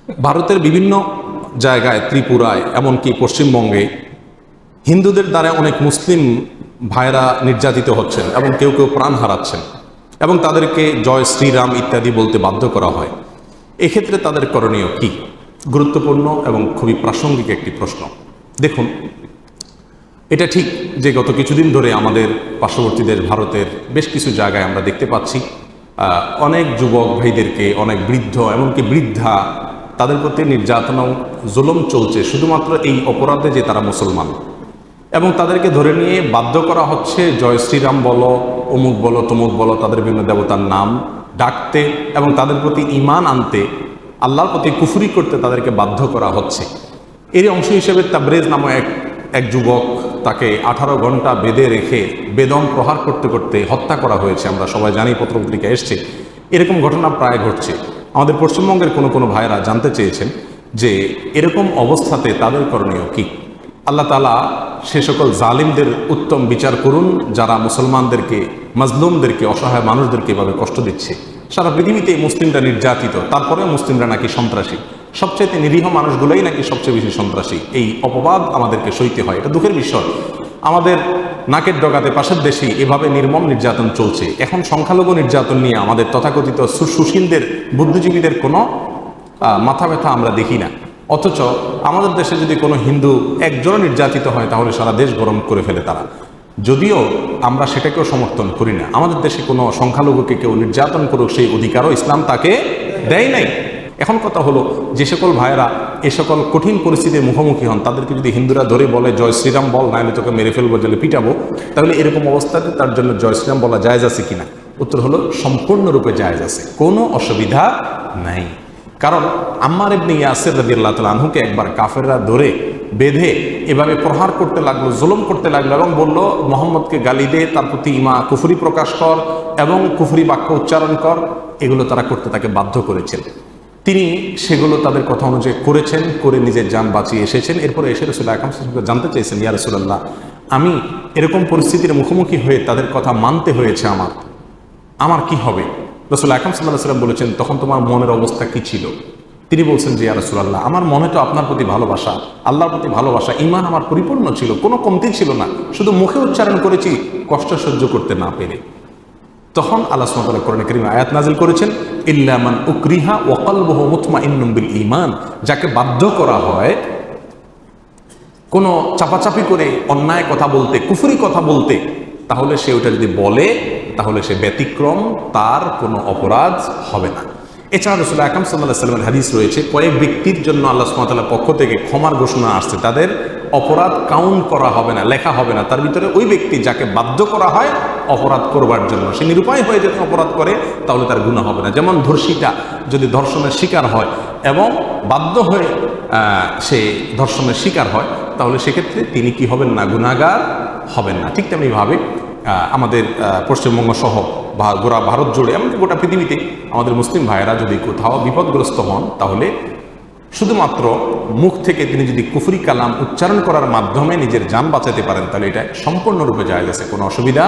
ভারতের বিভিন্ন জায়গায়, ত্রিপুরায়, এমনকি পশ্চিমবঙ্গে হিন্দুদের দ্বারা অনেক মুসলিম ভাইরা নির্যাতিত হচ্ছেন এবং কেউ কেউ প্রাণ হারাচ্ছেন এবং তাদেরকে জয় শ্রীরাম ইত্যাদি বলতে বাধ্য করা হয়। এক্ষেত্রে তাদের করণীয় কি? গুরুত্বপূর্ণ এবং খুবই প্রাসঙ্গিক একটি প্রশ্ন। দেখুন, এটা ঠিক যে গত কিছুদিন ধরে আমাদের পার্শ্ববর্তী দেশ ভারতের বেশ কিছু জায়গায় আমরা দেখতে পাচ্ছি অনেক যুবক ভাইদেরকে, অনেক বৃদ্ধ এমনকি বৃদ্ধা, তাদের প্রতি নির্যাতন ও জুলুম চলছে শুধুমাত্র এই অপরাধে যে তারা মুসলমান, এবং তাদেরকে ধরে নিয়ে বাধ্য করা হচ্ছে জয় শ্রীরাম বলো, অমুক বলো, তমুক বলো, তাদের বিভিন্ন দেবতার নাম ডাকতে এবং তাদের প্রতি ঈমান আনতে, আল্লাহর প্রতি কুফরি করতে তাদেরকে বাধ্য করা হচ্ছে। এর অংশ হিসেবে তাবরেজ নামে এক যুবক, তাকে 18 ঘন্টা বেঁধে রেখে বেদম প্রহার করতে করতে হত্যা করা হয়েছে। আমরা সবাই জানি, পত্রপত্রিকা এসছে। এরকম ঘটনা প্রায় ঘটছে। আমাদের পশ্চিমবঙ্গের কোনো ভাইয়েরা জানতে চেয়েছেন যে এরকম অবস্থাতে তাদের করণীয় কি। আল্লাহ তাআলা সে সকল জালিমদের উত্তম বিচার করুন যারা মুসলমানদেরকে, মাজলুমদেরকে, অসহায় মানুষদেরকে এভাবে কষ্ট দিচ্ছে। সারা পৃথিবীতে মুসলিমরা নির্যাতিত, তারপরেও মুসলিমরা নাকি সন্ত্রাসী। সবচেয়ে নিরীহ মানুষগুলোই নাকি সবচেয়ে বেশি সন্ত্রাসী। এই অপবাদ আমাদেরকে সইতে হয়। এটা দুঃখের বিষয়। আমাদের নাকের ডগাতে পাশের দেশেই এভাবে নির্মম নির্যাতন চলছে। এখন সংখ্যালঘু নির্যাতন নিয়ে আমাদের তথাকথিত সুশীলদের, বুদ্ধিজীবীদের কোনো মাথা ব্যথা আমরা দেখি না। অথচ আমাদের দেশে যদি কোনো হিন্দু একজনও নির্যাতিত হয় তাহলে সারা দেশ গরম করে ফেলে তারা। যদিও আমরা সেটাকেও সমর্থন করি না। আমাদের দেশে কোনো সংখ্যালঘুকে কেউ নির্যাতন করুক সেই অধিকারও ইসলাম তাকে দেয় নাই। এখন কথা হলো, যে সকল ভাইয়েরা এ সকল কঠিন পরিস্থিতির মুখোমুখি হন, তাদেরকে যদি হিন্দুরা ধরে বলে জয় শ্রীরাম বল, নাহলে তোকে মেরে ফেলবো, জেলে পিটাবো, তাহলে এরকম অবস্থাতে তার জন্য জয় শ্রীরাম বলা জায়েজ আছে কিনা? উত্তর হলো সম্পূর্ণরূপে জায়েজ আছে, কোনো অসুবিধা নাই। কারণ আম্মার ইবনে ইয়াসির রাদিয়াল্লাহু তাআলা আনহুকে একবার কাফেররা ধরে বেঁধে এভাবে প্রহার করতে লাগলো, জুলুম করতে লাগলো এবং বলল, মোহাম্মদকে গালি দে, তার প্রতি কুফরি প্রকাশ কর এবং কুফরি বাক্য উচ্চারণ কর। এগুলো তারা করতে তাকে বাধ্য করেছেন। তিনি সেগুলো তাদের কথা অনুযায়ী করেছেন, করে নিজের জান বাঁচিয়ে এসেছেন। এরপরে এসে রাসূল আকরাম সাল্লাল্লাহু আলাইহি ওয়াসাল্লাম জানতে চেয়েছেন, ইয়া রাসূলুল্লাহ, আমি এরকম পরিস্থিতির মুখোমুখি হয়ে তাদের কথা মানতে হয়েছে, আমার কি হবে? রাসূল আকরাম সাল্লাল্লাহু আলাইহি ওয়াসাল্লাম বলেছেন, তখন তোমার মনের অবস্থা কি ছিল? তিনি বলছেন যে, ইয়া রাসূলুল্লাহ, আমার মনে তো আপনার প্রতি ভালোবাসা, আল্লাহর প্রতি ভালোবাসা, ঈমান আমার পরিপূর্ণ ছিল, কোনো কমতি ছিল না, শুধু মুখে উচ্চারণ করেছি কষ্ট সহ্য করতে না পেরে। তখন আল্লাহ সুবহানাহু ওয়া তাআলা কোরআনে কারীমে আয়াত নাযিল করেছেন, ইল্লা মান উকরিহা ওয়া কলবুহু মুতমাইন্নুম বিল ঈমান। যাকে বাধ্য করা হয় কোনো চাপাচাপি করে অন্যায় কথা বলতে, কুফরি কথা বলতে, তাহলে সে ওটা যদি বলে তাহলে সে ব্যতিক্রম, তার কোনো অপরাধ হবে না। এছাড়া রাসূল আকরাম সাল্লাল্লাহু আলাইহি ওয়াসাল্লামের হাদিস রয়েছে, কয়েক ব্যক্তির জন্য আল্লাহ সুবহানাহু ওয়া তাআলার পক্ষ থেকে ক্ষমার ঘোষণা আসছে, তাদের অপরাধ কাউন্ট করা হবে না, লেখা হবে না। তার ভিতরে ওই ব্যক্তি যাকে বাধ্য করা হয় অপরাধ করবার জন্য, সে নিরুপায় হয়ে যদি অপরাধ করে তাহলে তার গুনাহ হবে না। যেমন ধর্ষিতা যদি ধর্ষণের শিকার হয় এবং বাধ্য হয়ে সে ধর্ষণের শিকার হয়, তাহলে সেক্ষেত্রে তিনি কি হবেন না? গুনাহগার হবেন না। ঠিক তেমনিভাবে আমাদের পশ্চিমবঙ্গ সহ বা গোটা ভারত জুড়ে, এমনকি গোটা পৃথিবীতে আমাদের মুসলিম ভাইয়েরা যদি কোথাও বিপদগ্রস্ত হন, তাহলে শুধুমাত্র মুখ থেকে তিনি যদি কুফরি কালাম উচ্চারণ করার মাধ্যমে নিজের জান বাঁচাতে পারেন, তাহলে এটা সম্পূর্ণরূপে জায়েজ আছে, কোনো অসুবিধা